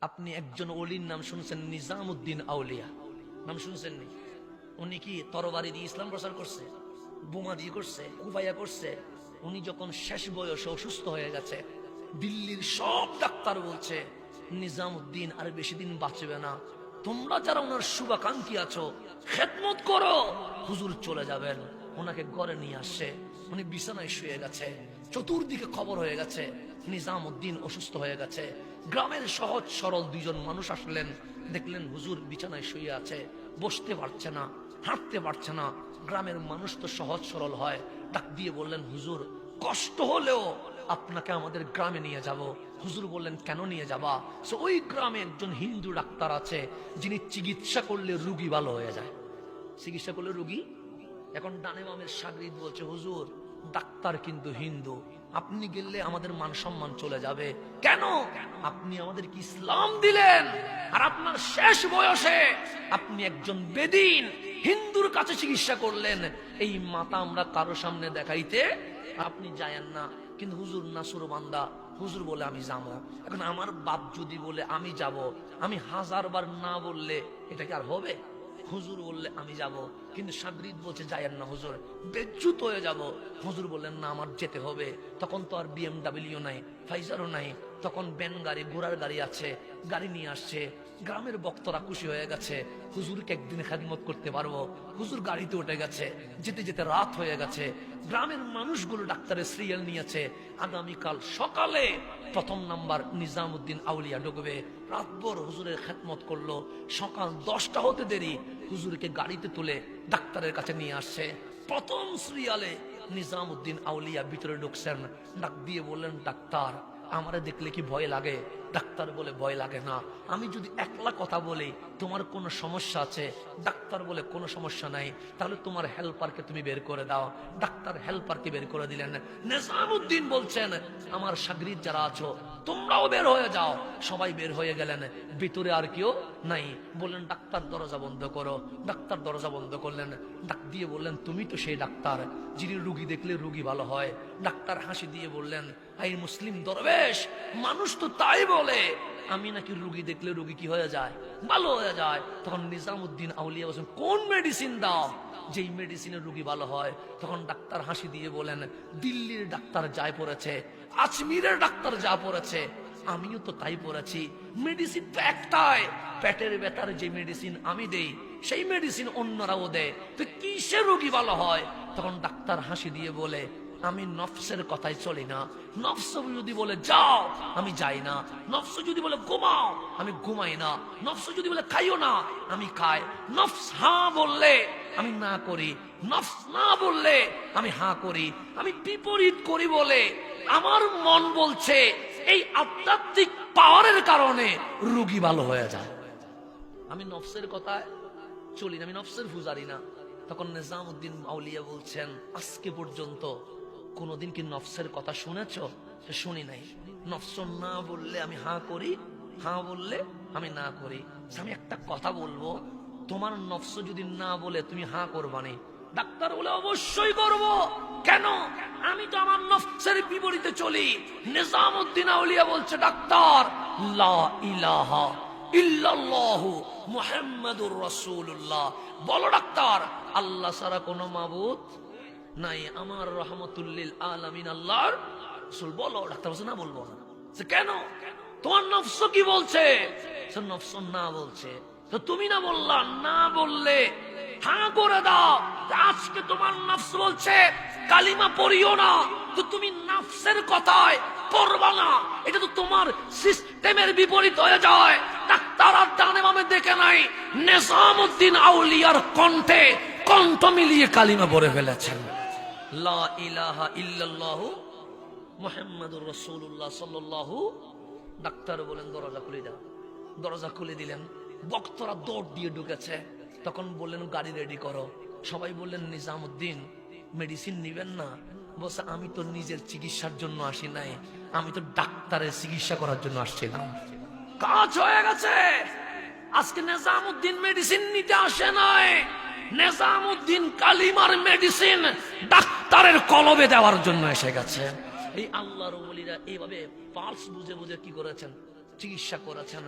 আপনি একজন ওলির নাম শুনছেন, নিজামউদ্দিন আউলিয়া নাম শুনছেন নি? উনি কি তরবারি দিয়ে ইসলাম প্রচার করছে, বোমা দিয়ে করছে, কুফাইয়া করছে? উনি যখন শেষ বয়সে অসুস্থ হয়ে গেছে, দিল্লির সব ডাক্তার বলছে নিজামউদ্দিন আর বেশি দিন বাঁচবে না, তোমরা যারা ওনার শুভাকাঙ্ক্ষী আছো খেদমত করো, হুজুর চলে যাবেন। ওনাকে ঘরে নিয়ে আসছে, উনি বিছানায় শুয়ে গেছে, চতুর্দিকে খবর হয়ে গেছে নিজামউদ্দিন অসুস্থ হয়ে গেছে। গ্রামের সহজ সরল দুইজন মানুষ আসলেন, দেখলেন হুজুর বিছানায় শুয়ে আছে, বসতে পারছে না, হাঁটতে পারছে না। গ্রামের মানুষ তো সহজ সরল হয়, ডাক দিয়ে বললেন হুজুর কষ্ট হলেও আপনাকে আমাদের গ্রামে নিয়ে যাব। হুজুর বললেন কেন নিয়ে যাবা? ওই গ্রামে একজন হিন্দু ডাক্তার আছে যিনি চিকিৎসা করলে রুগী ভালো হয়ে যায়, চিকিৎসা করলে রুগী। এখন ডানে বামের সাগরিদ বলছে হুজুর ডাক্তার কিন্তু হিন্দু, আপনি গেলে আমাদের মান সম্মান চলে যাবে। কেন? আপনি আমাদেরকে ইসলাম দিলেন, আর আপনার শেষ বয়সে আপনি একজন বেদিন হিন্দুর কাছে চিকিৎসা করলেন। এই মাথা আমরা কারো সামনে দেখাইতে আপনি যায়েন না। কিন্তু হুজুর নাসুর বান্দা, হুজুর বলে আমি যাবো। এখন আমার বাপ যদি বলে আমি যাব, আমি 1000 বার না বললে এটা কি আর হবে? হুজুর বললে আমি যাব, কিন্তু সাগরিদ বলছে যায়েন না হুজুর, বেজ্জুত হয়ে যাব। হুজুর বললেন না আমার যেতে হবে। তখন তো আর BMW নাই, ফাইজারও নাই, তখন ব্যান গাড়ি ঘোড়ার গাড়ি আছে, গাড়ি নিয়ে আসছে। গ্রামের বক্তরা খুশি হয়ে গেছে, হুজুরকে একদিন খেদমত করতে পারবো। হুজুর গাড়িতে উঠে গেছে, যেতে যেতে রাত হয়ে গেছে। গ্রামের মানুষগুলো ডাক্তারের সিরিয়াল নিয়েছে, আগামীকাল সকালে 1ম নাম্বার নিজামউদ্দিন আউলিয়া ঢুকবে। রাতভর হুজুরের খেদমত করলো, সকাল 10টা হতে দেরি হুজুরকে গাড়িতে তুলে ডাক্তারের কাছে নিয়ে আসছে। 1ম সিরিয়ালে নিজামউদ্দিন আউলিয়া ভিতরে ঢুকছেন, ডাক দিয়ে বললেন ডাক্তার আমারে দেখলে কি ভয় লাগে? ডাক্তার বলে ভয় লাগে না, আমি যদি একলা কথা বলি তোমার কোনো সমস্যা আছে? ডাক্তার বলে কোনো সমস্যা নাই, তাহলে তোমার হেল্পারকে তুমি বের করে দাও। ডাক্তার হেল্পারকে বের করে দিলেন। নিজামউদ্দিন বলছেন আমার সাগরিদ যারা আছো তোমরাও বের হয়ে যাও। সবাই বের হয়ে গেলেন, ভিতরে আর কেউ নাই। বললেন ডাক্তার দরজা বন্ধ করো। ডাক্তার দরজা বন্ধ করলেন, ডাক দিয়ে বললেন তুমি তো সেই ডাক্তার যিনি রুগী দেখলে রুগী ভালো হয়। ডাক্তার হাসি দিয়ে বললেন এই মুসলিম দরবেশ, মানুষ তো তাই বলে, আমি নাকি রুগী দেখলে রুগী কি হয়ে যায়? ভালো হয়ে যায়। তখন নিজামউদ্দিন আউলিয়া বলেন কোন মেডিসিন দাও যেই মেডিসিনের রুগী ভালো হয়? তখন ডাক্তার হাসি দিয়ে বলেন দিল্লির ডাক্তার যাই পড়েছে, আজমিরের ডাক্তার যা পড়েছে, আমিও তো তাই পড়েছি। মেডিসিন তো একটাই, পেটের ব্যথার যে মেডিসিন আমি দেই সেই মেডিসিন অন্যরাও দেয়, তো কিসের রোগী ভালো হয়? তখন ডাক্তার হাসি দিয়ে বলে আমি নফসের কথাই চলি না। নফস যদি বলে যাও আমি যাই না, নফস যদি বলে ঘুমাও আমি ঘুমাই না, নফস যদি বলে খাইও না আমি খাই। নফস হ্যাঁ বললে আমি না করি, নফস না বললে আমি হ্যাঁ করি। আমি বিপরীত করি বলে আমার মন বলছে এই আধ্যাত্মিক পাওয়ারের কারণে রোগী ভালো হয়ে যায়। আমি নফসের কথায় চলি না, আমি নফসের পূজারি না। তখন নিজামউদ্দিন আউলিয়া বলছেন আজকে পর্যন্ত কোনদিন কি নফসের কথা শুনেছ? শুনি নাই। নফস না বললে আমি হ্যাঁ করি, হ্যাঁ বললে আমি না করি। আমি একটা কথা বলবো, তোমার নফস যদি না বলে তুমি হ্যাঁ করবানি? ডাক্তার বলে অবশ্যই করব। কেন? আমি তো আমার নফসের বিপরীতে চলি। নিজামউদ্দিন আউলিয়া বলছে ডাক্তার লা ইলাহা ইল্লাল্লাহু মুহাম্মাদুর রাসূলুল্লাহ, বলো ডাক্তার আল্লাহ ছাড়া কোনো মাবুদ নাই, আমার রহমতুল্লিল আলামিন আল্লাহর রাসূল। বলো। ডাক্তার বলছে না বলবো না। কেন? তোমার নফস কি বলছে? নফস না বলছে, তো তুমি না বললা, না বললে হ্যাঁ করে দাও। আজকে তোমার নফস বলছে কালিমা পড়িও না, তো তুমি নফসের কথায় পড়বা না, এটা তো তোমার সিস্টেমের বিপরীত হয়ে যায়। ডাক্তার আর ডানে বামে দেখে নাই, নিজামউদ্দিন আউলিয়ার কণ্ঠে কণ্ঠ মিলিয়ে কালিমা পড়ে ফেলেছেন লা ইলাহা ইল্লাল্লাহু মুহাম্মাদুর রাসূলুল্লাহ সাল্লাল্লাহু। ডাক্তার বলেন দরজা খুলে দাও। দরজা খুলে দিলেন, বক্তরা দৌড় দিয়ে ঢুকেছে। তখন বললেন গাড়ি রেডি করো। সবাই বললেন নিজামউদ্দিন মেডিসিন নিবেন না? বলছে আমি তো নিজের চিকিৎসার জন্য আসি নাই, আমি তো ডাক্তারের চিকিৎসা করার জন্য আসছিলাম। কাজ হয়ে গেছে। আজকে নিজামউদ্দিন মেডিসিন নিতে আসে নাই, নিজামউদ্দিন কালিমার মেডিসিন ডাক্তারের কলবে দেওয়ার জন্য এসে গেছে। এই আল্লাহর ওলিরা এইভাবে পালস বুঝে বুঝে কি করেছেন? চিকিৎসা করেছেন।